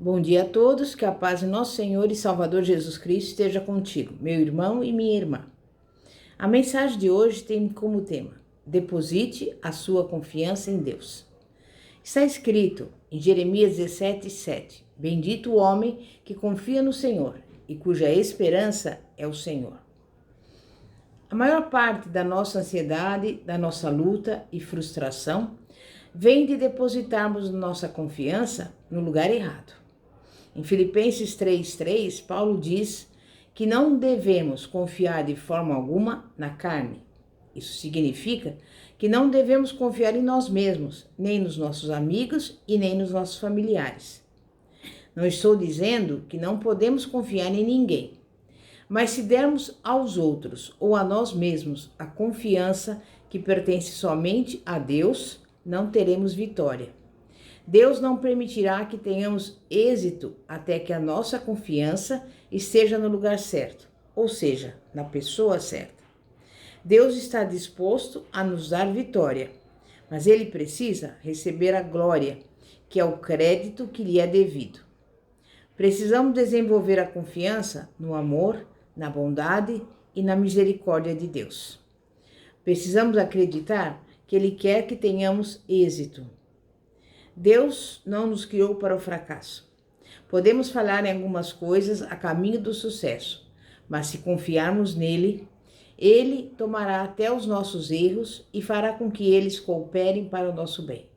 Bom dia a todos, que a paz de nosso Senhor e Salvador Jesus Cristo esteja contigo, meu irmão e minha irmã. A mensagem de hoje tem como tema: deposite a sua confiança em Deus. Está escrito em Jeremias 17:7: Bendito o homem que confia no Senhor e cuja esperança é o Senhor. A maior parte da nossa ansiedade, da nossa luta e frustração vem de depositarmos nossa confiança no lugar errado. Em Filipenses 3:3, Paulo diz que não devemos confiar de forma alguma na carne. Isso significa que não devemos confiar em nós mesmos, nem nos nossos amigos e nem nos nossos familiares. Não estou dizendo que não podemos confiar em ninguém, mas se dermos aos outros ou a nós mesmos a confiança que pertence somente a Deus, não teremos vitória. Deus não permitirá que tenhamos êxito até que a nossa confiança esteja no lugar certo, ou seja, na pessoa certa. Deus está disposto a nos dar vitória, mas Ele precisa receber a glória, que é o crédito que lhe é devido. Precisamos desenvolver a confiança no amor, na bondade e na misericórdia de Deus. Precisamos acreditar que Ele quer que tenhamos êxito. Deus não nos criou para o fracasso. Podemos falhar em algumas coisas a caminho do sucesso, mas se confiarmos nele, Ele tomará até os nossos erros e fará com que eles cooperem para o nosso bem.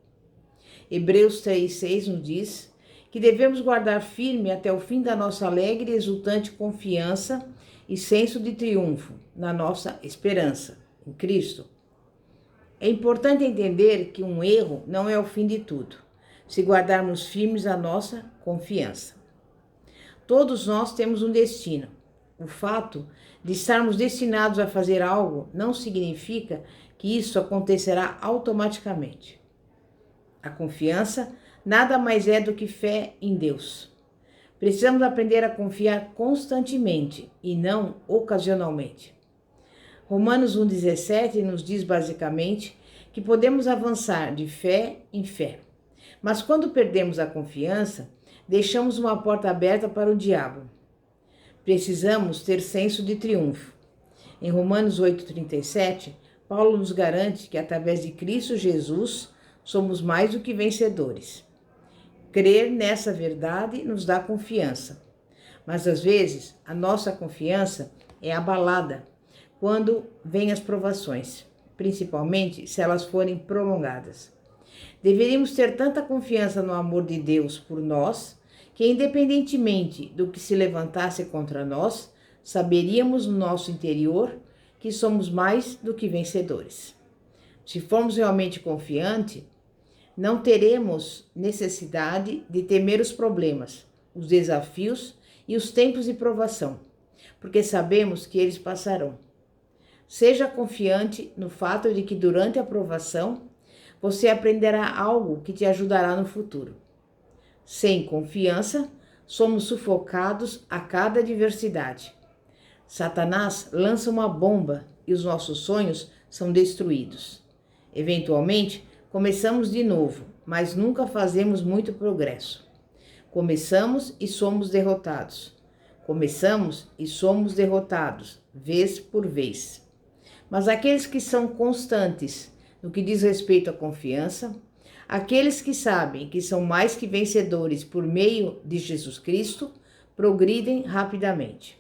Hebreus 3:6 nos diz que devemos guardar firme até o fim da nossa alegre e exultante confiança e senso de triunfo na nossa esperança em Cristo. É importante entender que um erro não é o fim de tudo, se guardarmos firmes a nossa confiança. Todos nós temos um destino. O fato de estarmos destinados a fazer algo não significa que isso acontecerá automaticamente. A confiança nada mais é do que fé em Deus. Precisamos aprender a confiar constantemente e não ocasionalmente. Romanos 1,17 nos diz basicamente que podemos avançar de fé em fé. Mas quando perdemos a confiança, deixamos uma porta aberta para o diabo. Precisamos ter senso de triunfo. Em Romanos 8,37, Paulo nos garante que através de Cristo Jesus somos mais do que vencedores. Crer nessa verdade nos dá confiança. Mas às vezes a nossa confiança é abalada quando vêm as provações, principalmente se elas forem prolongadas. Deveríamos ter tanta confiança no amor de Deus por nós, que independentemente do que se levantasse contra nós, saberíamos no nosso interior que somos mais do que vencedores. Se formos realmente confiantes, não teremos necessidade de temer os problemas, os desafios e os tempos de provação, porque sabemos que eles passarão. Seja confiante no fato de que durante a provação, você aprenderá algo que te ajudará no futuro. Sem confiança, somos sufocados a cada adversidade. Satanás lança uma bomba e os nossos sonhos são destruídos. Eventualmente, começamos de novo, mas nunca fazemos muito progresso. Começamos e somos derrotados. Começamos e somos derrotados, vez por vez. Mas aqueles que são constantes no que diz respeito à confiança, aqueles que sabem que são mais que vencedores por meio de Jesus Cristo, progridem rapidamente.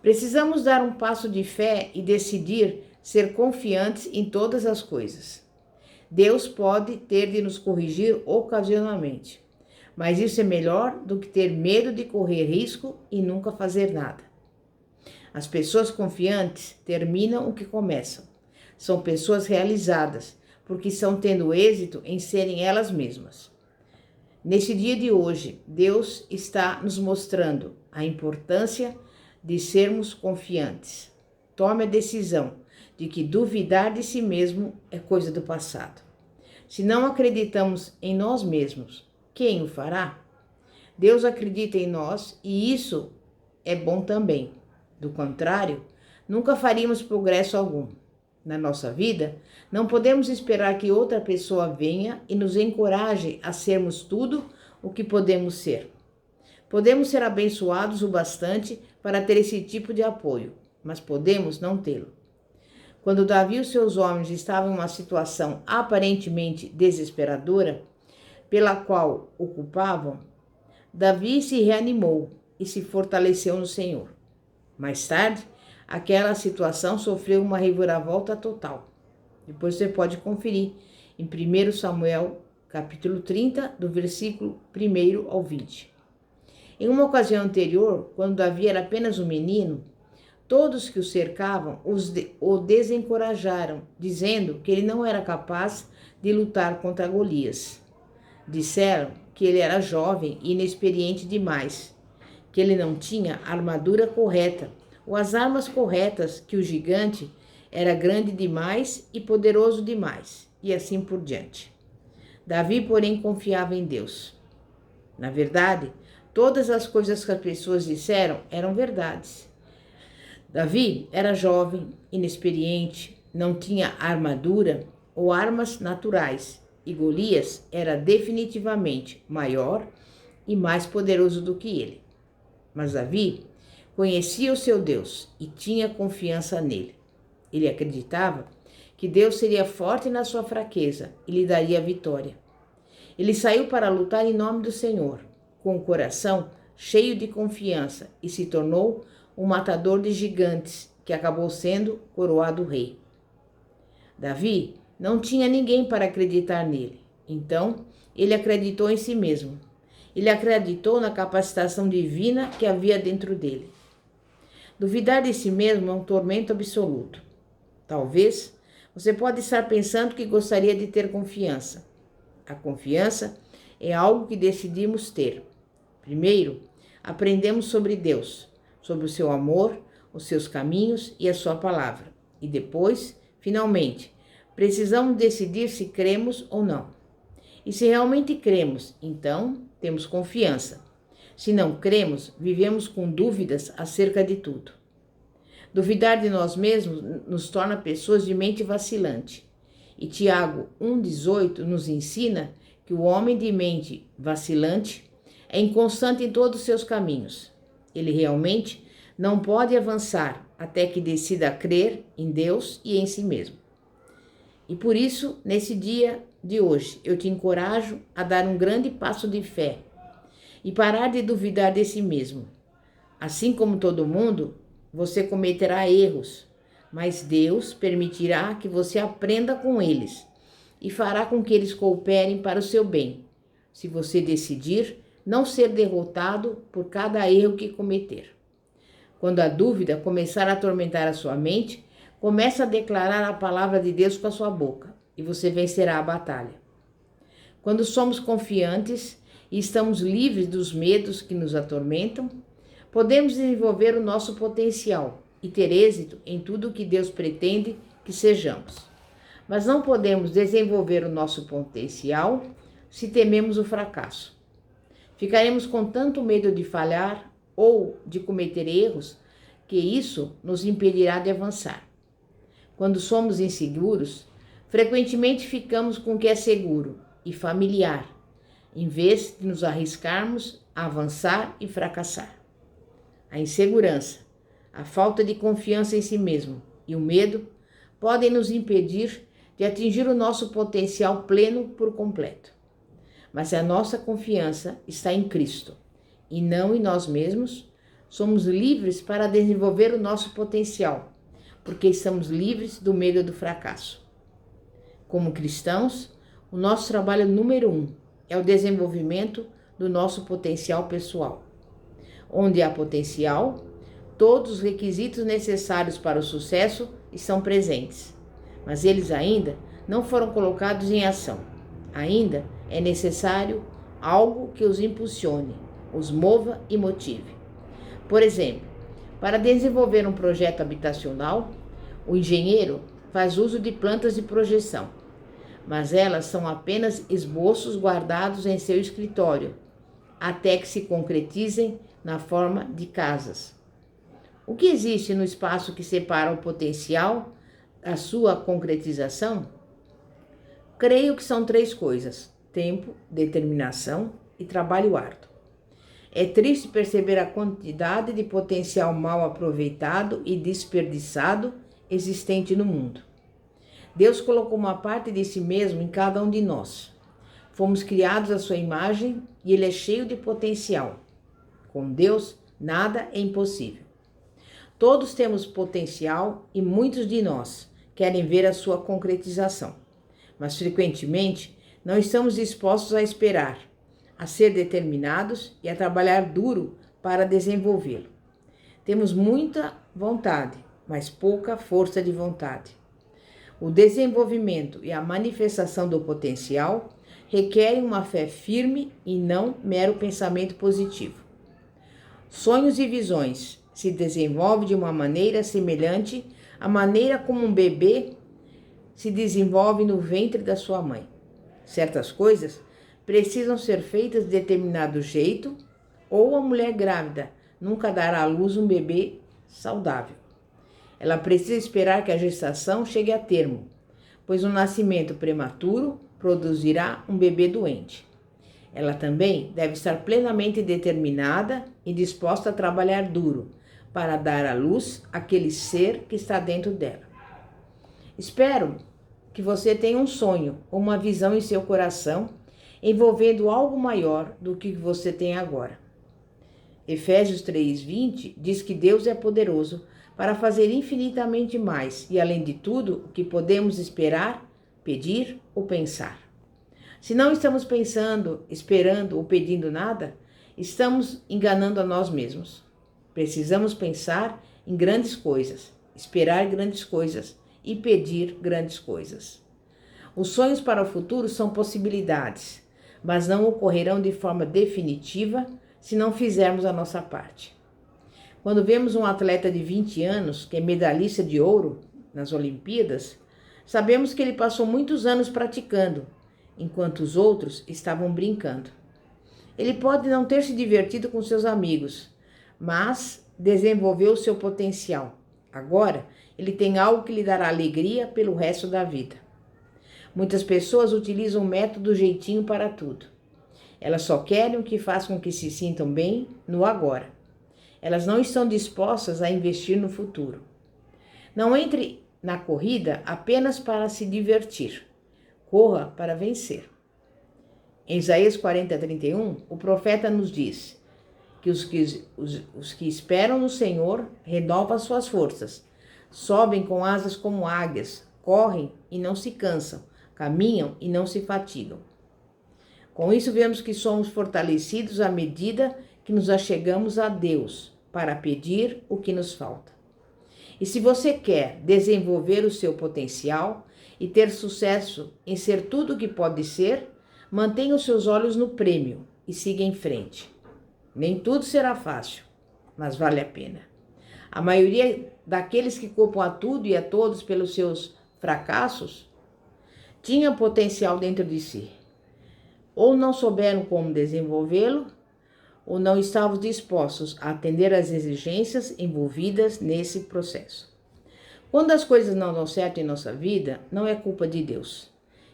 Precisamos dar um passo de fé e decidir ser confiantes em todas as coisas. Deus pode ter de nos corrigir ocasionalmente, mas isso é melhor do que ter medo de correr risco e nunca fazer nada. As pessoas confiantes terminam o que começam. São pessoas realizadas, porque estão tendo êxito em serem elas mesmas. Nesse dia de hoje, Deus está nos mostrando a importância de sermos confiantes. Tome a decisão de que duvidar de si mesmo é coisa do passado. Se não acreditamos em nós mesmos, quem o fará? Deus acredita em nós e isso é bom também. Do contrário, nunca faríamos progresso algum. Na nossa vida, não podemos esperar que outra pessoa venha e nos encoraje a sermos tudo o que podemos ser. Podemos ser abençoados o bastante para ter esse tipo de apoio, mas podemos não tê-lo. Quando Davi e os seus homens estavam em uma situação aparentemente desesperadora, pela qual o culpavam, Davi se reanimou e se fortaleceu no Senhor. Mais tarde, aquela situação sofreu uma reviravolta total. Depois você pode conferir em 1 Samuel, capítulo 30, do versículo 1 ao 20. Em uma ocasião anterior, quando Davi era apenas um menino, todos que o cercavam o desencorajaram, dizendo que ele não era capaz de lutar contra Golias. Disseram que ele era jovem e inexperiente demais, que ele não tinha a armadura correta ou as armas corretas, que o gigante era grande demais e poderoso demais, e assim por diante. Davi, porém, confiava em Deus. Na verdade, todas as coisas que as pessoas disseram eram verdades. Davi era jovem, inexperiente, não tinha armadura ou armas naturais, e Golias era definitivamente maior e mais poderoso do que ele. Mas Davi conhecia o seu Deus e tinha confiança nele. Ele acreditava que Deus seria forte na sua fraqueza e lhe daria a vitória. Ele saiu para lutar em nome do Senhor, com o coração cheio de confiança, e se tornou um matador de gigantes, que acabou sendo coroado rei. Davi não tinha ninguém para acreditar nele, então ele acreditou em si mesmo. Ele acreditou na capacitação divina que havia dentro dele. Duvidar de si mesmo é um tormento absoluto. Talvez você pode estar pensando que gostaria de ter confiança. A confiança é algo que decidimos ter. Primeiro, aprendemos sobre Deus, sobre o seu amor, os seus caminhos e a sua palavra. E depois, finalmente, precisamos decidir se cremos ou não. E se realmente cremos, então temos confiança. Se não cremos, vivemos com dúvidas acerca de tudo. Duvidar de nós mesmos nos torna pessoas de mente vacilante. E Tiago 1,18 nos ensina que o homem de mente vacilante é inconstante em todos os seus caminhos. Ele realmente não pode avançar até que decida crer em Deus e em si mesmo. E por isso, nesse dia de hoje, eu te encorajo a dar um grande passo de fé e parar de duvidar de si mesmo. Assim como todo mundo, você cometerá erros, mas Deus permitirá que você aprenda com eles e fará com que eles cooperem para o seu bem, se você decidir não ser derrotado por cada erro que cometer. Quando a dúvida começar a atormentar a sua mente, comece a declarar a palavra de Deus com a sua boca e você vencerá a batalha. Quando somos confiantes e estamos livres dos medos que nos atormentam, podemos desenvolver o nosso potencial e ter êxito em tudo o que Deus pretende que sejamos. Mas não podemos desenvolver o nosso potencial se tememos o fracasso. Ficaremos com tanto medo de falhar ou de cometer erros que isso nos impedirá de avançar. Quando somos inseguros, frequentemente ficamos com o que é seguro e familiar, em vez de nos arriscarmos a avançar e fracassar. A insegurança, a falta de confiança em si mesmo e o medo podem nos impedir de atingir o nosso potencial pleno por completo. Mas se a nossa confiança está em Cristo e não em nós mesmos, somos livres para desenvolver o nosso potencial, porque estamos livres do medo do fracasso. Como cristãos, o nosso trabalho número 1 é o desenvolvimento do nosso potencial pessoal. Onde há potencial, todos os requisitos necessários para o sucesso estão presentes, mas eles ainda não foram colocados em ação. Ainda é necessário algo que os impulsione, os mova e motive. Por exemplo, para desenvolver um projeto habitacional, o engenheiro faz uso de plantas de projeção, mas elas são apenas esboços guardados em seu escritório, até que se concretizem na forma de casas. O que existe no espaço que separa o potencial da sua concretização? Creio que são 3 coisas: tempo, determinação e trabalho árduo. É triste perceber a quantidade de potencial mal aproveitado e desperdiçado existente no mundo. Deus colocou uma parte de si mesmo em cada um de nós. Fomos criados à sua imagem e Ele é cheio de potencial. Com Deus, nada é impossível. Todos temos potencial e muitos de nós querem ver a sua concretização. Mas frequentemente não estamos dispostos a esperar, a ser determinados e a trabalhar duro para desenvolvê-lo. Temos muita vontade, mas pouca força de vontade. O desenvolvimento e a manifestação do potencial requerem uma fé firme e não mero pensamento positivo. Sonhos e visões se desenvolvem de uma maneira semelhante à maneira como um bebê se desenvolve no ventre da sua mãe. Certas coisas precisam ser feitas de determinado jeito, ou a mulher grávida nunca dará à luz um bebê saudável. Ela precisa esperar que a gestação chegue a termo, pois um nascimento prematuro produzirá um bebê doente. Ela também deve estar plenamente determinada e disposta a trabalhar duro para dar à luz aquele ser que está dentro dela. Espero que você tenha um sonho ou uma visão em seu coração envolvendo algo maior do que você tem agora. Efésios 3:20 diz que Deus é poderoso para fazer infinitamente mais e, além de tudo, o que podemos esperar, pedir ou pensar. Se não estamos pensando, esperando ou pedindo nada, estamos enganando a nós mesmos. Precisamos pensar em grandes coisas, esperar grandes coisas e pedir grandes coisas. Os sonhos para o futuro são possibilidades, mas não ocorrerão de forma definitiva se não fizermos a nossa parte. Quando vemos um atleta de 20 anos que é medalhista de ouro nas Olimpíadas, sabemos que ele passou muitos anos praticando, enquanto os outros estavam brincando. Ele pode não ter se divertido com seus amigos, mas desenvolveu seu potencial. Agora, ele tem algo que lhe dará alegria pelo resto da vida. Muitas pessoas utilizam o método jeitinho para tudo. Elas só querem o que faz com que se sintam bem no agora. Elas não estão dispostas a investir no futuro. Não entre na corrida apenas para se divertir. Corra para vencer. Em Isaías 40:31, o profeta nos diz que os que esperam no Senhor renovam suas forças, sobem com asas como águias, correm e não se cansam, caminham e não se fatigam. Com isso, vemos que somos fortalecidos à medida que nos achegamos a Deus para pedir o que nos falta. E se você quer desenvolver o seu potencial e ter sucesso em ser tudo o que pode ser, mantenha os seus olhos no prêmio e siga em frente. Nem tudo será fácil, mas vale a pena. A maioria daqueles que culpam a tudo e a todos pelos seus fracassos tinha potencial dentro de si. Ou não souberam como desenvolvê-lo, ou não estavam dispostos a atender às exigências envolvidas nesse processo. Quando as coisas não dão certo em nossa vida, não é culpa de Deus.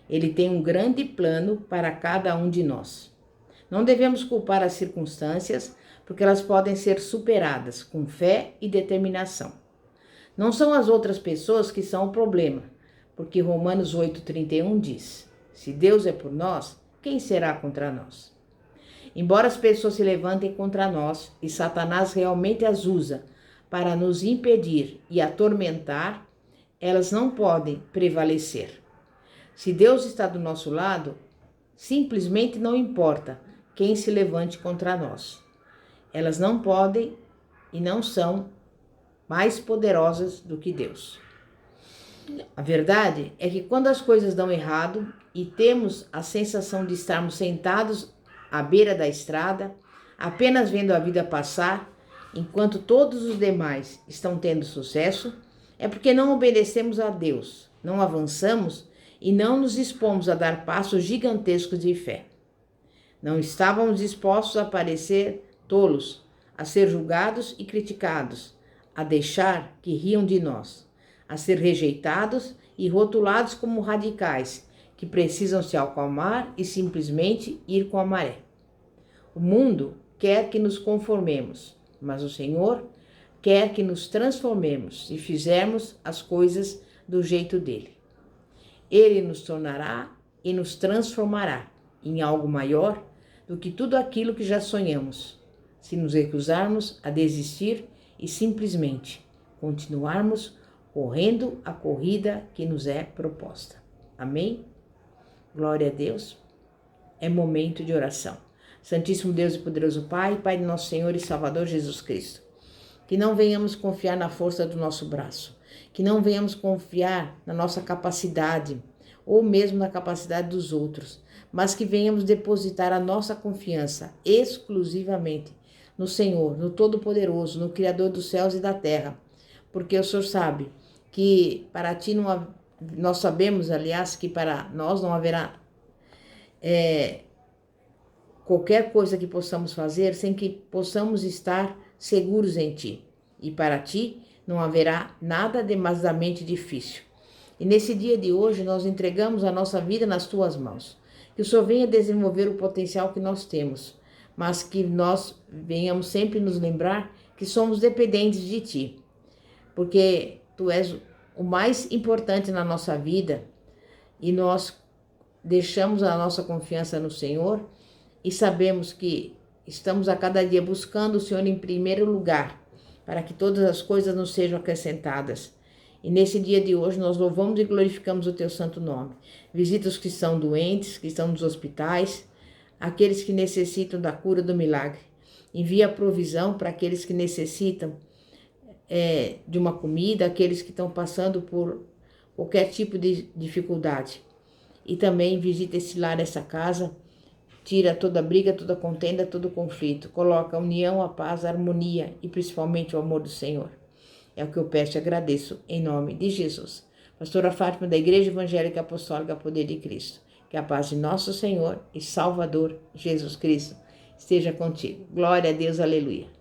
Ele tem um grande plano para cada um de nós. Não devemos culpar as circunstâncias, porque elas podem ser superadas com fé e determinação. Não são as outras pessoas que são o problema, porque Romanos 8:31 diz: se Deus é por nós, quem será contra nós? Embora as pessoas se levantem contra nós e Satanás realmente as usa para nos impedir e atormentar, elas não podem prevalecer. Se Deus está do nosso lado, simplesmente não importa quem se levante contra nós. Elas não podem e não são mais poderosas do que Deus. A verdade é que quando as coisas dão errado e temos a sensação de estarmos sentados à beira da estrada, apenas vendo a vida passar, enquanto todos os demais estão tendo sucesso, é porque não obedecemos a Deus, não avançamos e não nos dispomos a dar passos gigantescos de fé. Não estávamos dispostos a parecer tolos, a ser julgados e criticados, a deixar que riam de nós, a ser rejeitados e rotulados como radicais, que precisam se acalmar e simplesmente ir com a maré. O mundo quer que nos conformemos, mas o Senhor quer que nos transformemos e fizermos as coisas do jeito dele. Ele nos tornará e nos transformará em algo maior do que tudo aquilo que já sonhamos, se nos recusarmos a desistir e simplesmente continuarmos correndo a corrida que nos é proposta. Amém? Glória a Deus. É momento de oração. Santíssimo Deus e poderoso Pai, Pai de nosso Senhor e Salvador Jesus Cristo, que não venhamos confiar na força do nosso braço, que não venhamos confiar na nossa capacidade ou mesmo na capacidade dos outros, mas que venhamos depositar a nossa confiança exclusivamente no Senhor, no Todo-Poderoso, no Criador dos céus e da terra, porque o Senhor sabe que para Ti nós sabemos, aliás, que para nós não haverá qualquer coisa que possamos fazer sem que possamos estar seguros em Ti. E para Ti não haverá nada demasiadamente difícil. E nesse dia de hoje nós entregamos a nossa vida nas Tuas mãos. Que o Senhor venha desenvolver o potencial que nós temos, mas que nós venhamos sempre nos lembrar que somos dependentes de Ti. Porque Tu és o mais importante na nossa vida e nós deixamos a nossa confiança no Senhor e sabemos que estamos a cada dia buscando o Senhor em primeiro lugar, para que todas as coisas nos sejam acrescentadas. E nesse dia de hoje nós louvamos e glorificamos o Teu santo nome. Visita os que estão doentes, que estão nos hospitais, aqueles que necessitam da cura, do milagre. Envia a provisão para aqueles que necessitam de uma comida, aqueles que estão passando por qualquer tipo de dificuldade. E também visita esse lar, essa casa, tira toda briga, toda contenda, todo conflito. Coloca a união, a paz, a harmonia e principalmente o amor do Senhor. É o que eu peço e agradeço em nome de Jesus. Pastora Fátima da Igreja Evangélica Apostólica Poder de Cristo. Que a paz de nosso Senhor e Salvador Jesus Cristo esteja contigo. Glória a Deus, aleluia.